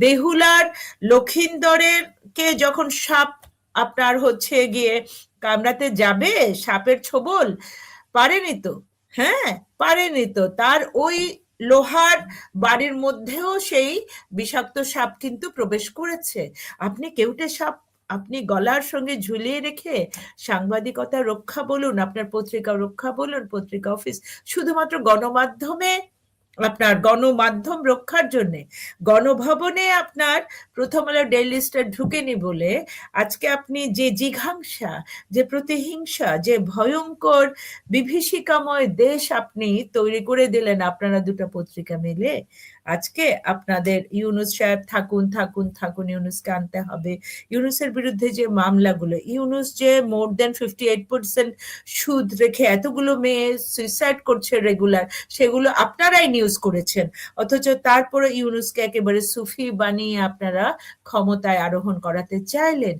বেহুলার লক্ষিন্দরের কে যখন সাপ আপনার হচ্ছে গিয়ে কামড়াতে যাবে, সাপের ছোবল, পারেনি তো। হ্যাঁ, পারেনি তো। তার ওই লোহার বাড়ির মধ্যেও সেই বিষাক্ত সাপ কিন্তু প্রবেশ করেছে। আপনি কেউটে সাপ আপনি গলার সঙ্গে ঝুলিয়ে রেখে সাংবাদিকতা রক্ষা বলুন, আপনার পত্রিকা রক্ষা বলুন, পত্রিকা অফিস, শুধুমাত্র গণমাধ্যমে, আপনার গণমাধ্যম রক্ষার জন্য গণভবনে আপনার প্রথম আলো ডেইলি স্টার ঢুকেনি বলে আজকে আপনি যে জিঘাংসা, যে প্রতিহিংসা, যে ভয়ঙ্কর বিভীষিকাময় দেশ আপনি তৈরি করে দিলেন আপনারা দুটো পত্রিকা মিলে। আজকে আপনাদের ইউনুস সাহেব থাকুন থাকুন থাকুন, ইউনুসকে আনতে হবে। ইউনুসের বিরুদ্ধে যে মামলাগুলো, ইউনুস যে মোর দেন 58% সুদ রেখে এতগুলো মেয়ে সুইসাইড করছে রেগুলার, সেগুলো আপনারাই নিউজ করেছেন। অথচ তারপরে ইউনুসকে একেবারে সুফি বানিয়ে আপনারা ক্ষমতায় আরোহণ করাতে চাইলেন।